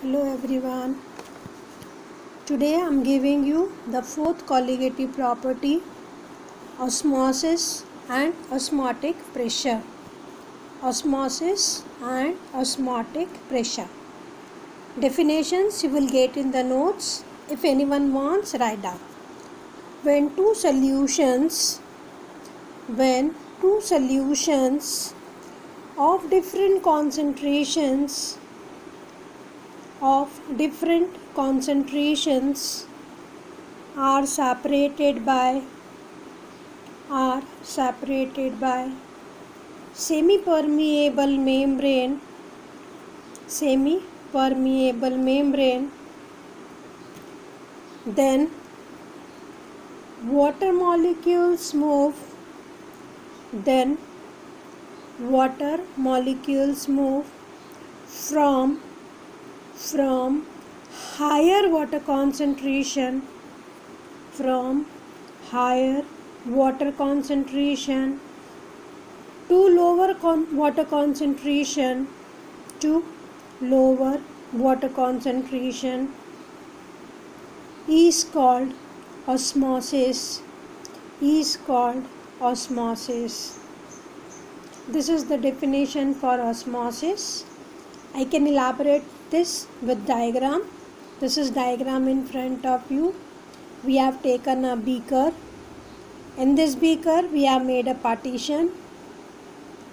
Hello everyone. Today I am giving you the fourth colligative property, osmosis and osmotic pressure. Osmosis and osmotic pressure. Definitions you will get in the notes. If anyone wants, write down. When two solutions of different concentrations are separated by semi-permeable membrane, then water molecules move from higher water concentration to lower water concentration is called osmosis. This is the definition for osmosis. I can elaborate this with diagram. This is diagram in front of you. We have taken a beaker. In this beaker we have made a partition.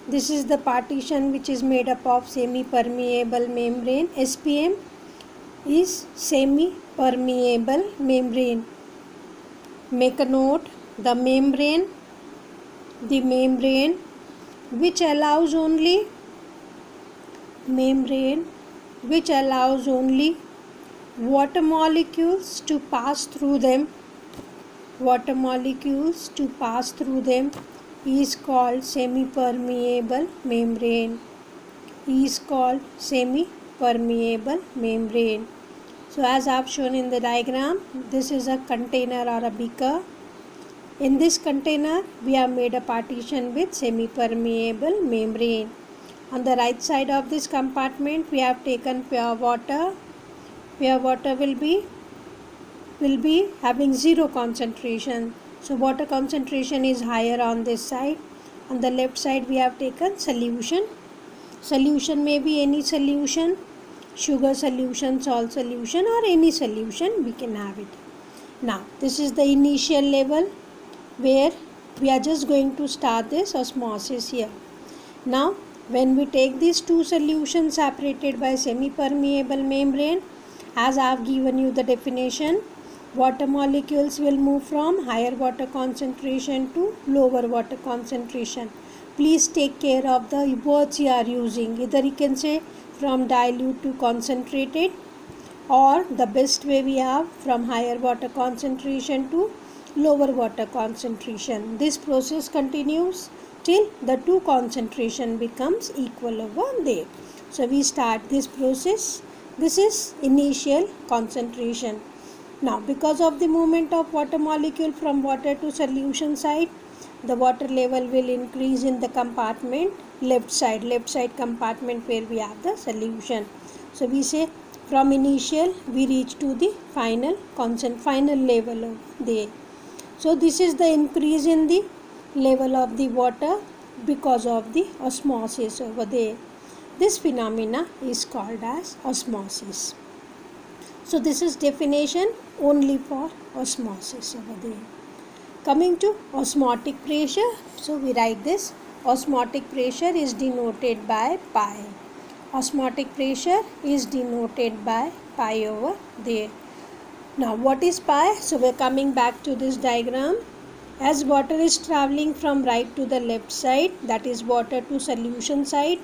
This is the partition which is made up of semi-permeable membrane. SPM is semi-permeable membrane. Make a note, the membrane which allows only water molecules to pass through them is called semi-permeable membrane. So as I have shown in the diagram, this is a container or a beaker. In this container we have made a partition with semi-permeable membrane. On the right side of this compartment we have taken pure water. Pure water will be having zero concentration. So water concentration is higher on this side. On the left side we have taken solution. Solution may be any solution, sugar solution, salt solution, or any solution we can have it. Now this is the initial level where we are just going to start this osmosis here. Now when we take these two solutions separated by semi-permeable membrane, as I have given you the definition, water molecules will move from higher water concentration to lower water concentration. Please take care of the words you are using. Either you can say from dilute to concentrated, or the best way we have from higher water concentration to lower water concentration. This process continues till the two concentration becomes equal over there. So we start this process. This is initial concentration. Now because of the movement of water molecule from water to solution side, the water level will increase in the compartment left side compartment where we have the solution. So we say from initial we reach to the final level of there. So this is the increase in the level of the water because of the osmosis over there. This phenomena is called as osmosis. So this is definition only for osmosis over there. Coming to osmotic pressure, so we write this. Osmotic pressure is denoted by pi. Osmotic pressure is denoted by pi over there. Now what is pi? So we are coming back to this diagram. As water is traveling from right to the left side, that is water to solution side,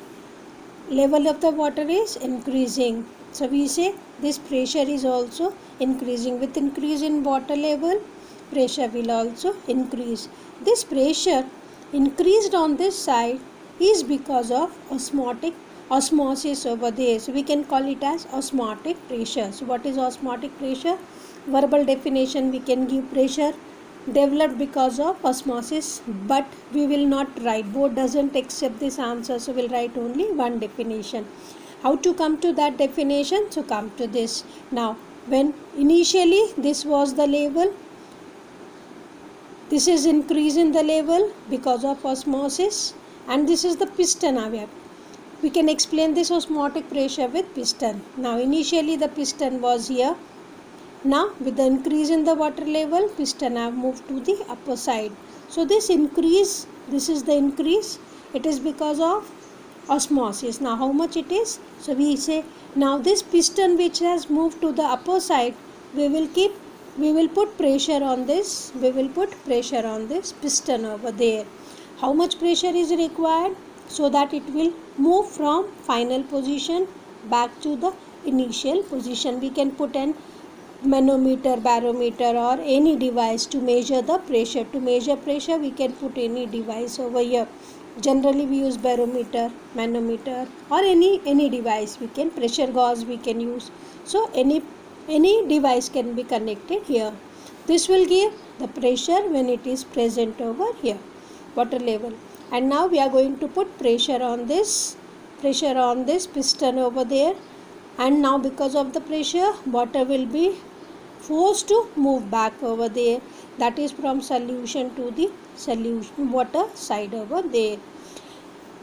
level of the water is increasing. So we say this pressure is also increasing. With increase in water level, pressure will also increase. This pressure increased on this side is because of osmosis over there. So we can call it as osmotic pressure. So what is osmotic pressure? Verbal definition we can give: pressure developed because of osmosis, but we will not write. Board doesn't accept this answer, so we'll write only one definition. How to come to that definition? So come to this. Now, when initially this was the level, this is increase in the level because of osmosis, and this is the piston. We can explain this osmotic pressure with piston. Now initially the piston was here. Now with the increase in the water level, piston have moved to the upper side. So this increase, this is the increase. It is because of osmosis. Now how much it is? So we say now this piston which has moved to the upper side, we will put pressure on this. We will put pressure on this piston over there. How much pressure is required? So that it will move from final position back to the initial position. We can put an manometer, barometer or any device to measure the pressure. To measure pressure, we can put any device over here. Generally we use barometer, manometer or any device. We can pressure gauge we can use. So any device can be connected here. This will give the pressure when it is present over here, water level. And now we are going to put pressure on this piston over there, and now because of the pressure, water will be forced to move back over there. That is from solution to the solution water side over there.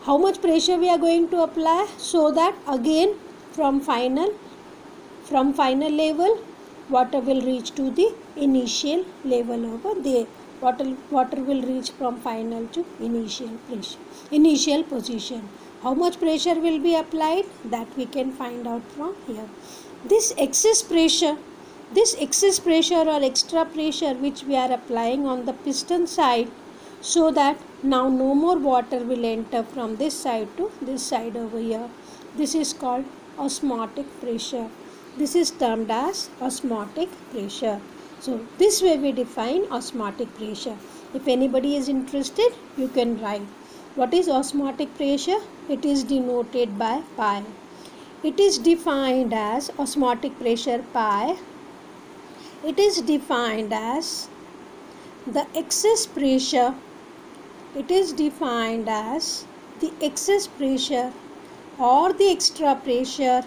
How much pressure we are going to apply? So that again from final level, water will reach to the initial level over there. Water will reach from final to initial pressure, initial position. How much pressure will be applied? That we can find out from here. This excess pressure or extra pressure which we are applying on the piston side, so that now no more water will enter from this side to this side over here. This is called osmotic pressure. This is termed as osmotic pressure. So this way we define osmotic pressure. If anybody is interested, you can write. What is osmotic pressure? It is denoted by pi. It is defined as osmotic pressure pi. It is defined as the excess pressure. It is defined as the excess pressure or the extra pressure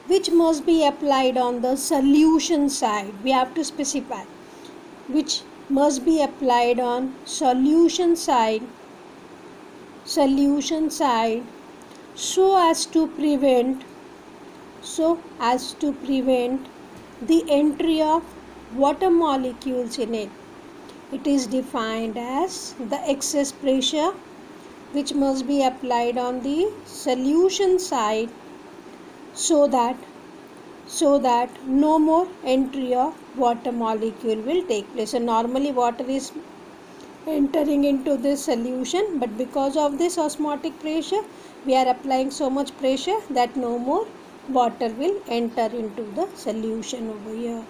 which must be applied on the solution side. We have to specify which must be applied on solution side so as to prevent the entry of water molecules in it. It is defined as the excess pressure which must be applied on the solution side so that no more entry of water molecule will take place. So normally water is entering into this solution, but because of this osmotic pressure, we are applying so much pressure that no more water will enter into the solution over here.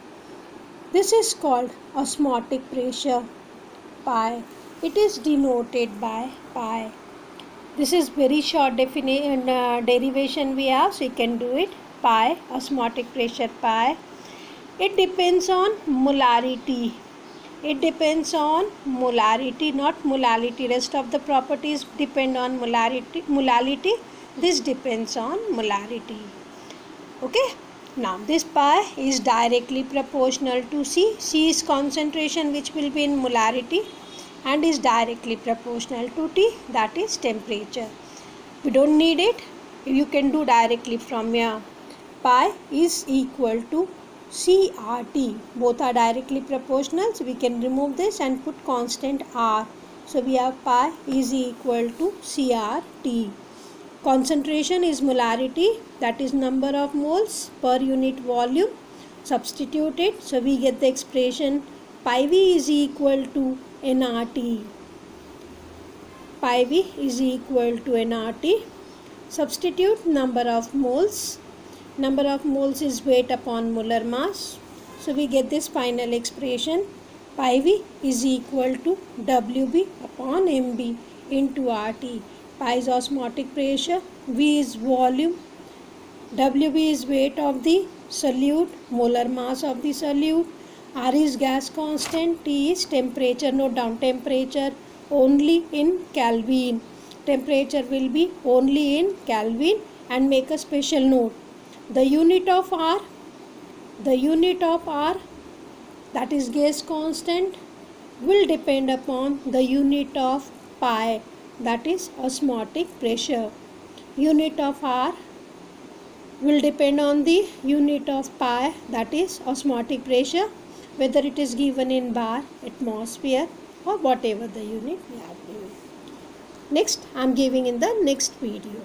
This is called osmotic pressure pi. It is denoted by pi. This is very short derivation we have, so you can do it. Pi, osmotic pressure pi. It depends on molarity. It depends on molarity, not molality. Rest of the properties depend on molality. This depends on molarity. Okay. Now this pi is directly proportional to C. C is concentration which will be in molarity and is directly proportional to T, that is temperature. We don't need it. You can do directly from here. Pi is equal to CRT. Both are directly proportional, so we can remove this and put constant R. So we have pi is equal to CRT. Concentration is molarity, that is number of moles per unit volume. Substitute it, so we get the expression pi V is equal to nRT. Pi V is equal to nRT. Substitute number of moles. Number of moles is weight upon molar mass. So we get this final expression pi V is equal to WB upon MB into RT. Pi is osmotic pressure, V is volume, WB is weight of the solute, molar mass of the solute, R is gas constant, T is temperature. Note down temperature only in Kelvin. Temperature will be only in Kelvin and make a special note. The unit of R, that is gas constant, will depend upon the unit of pi, that is osmotic pressure. Unit of R will depend on the unit of pi, that is osmotic pressure, whether it is given in bar, atmosphere, or whatever the unit we have given. Next, I am giving in the next video.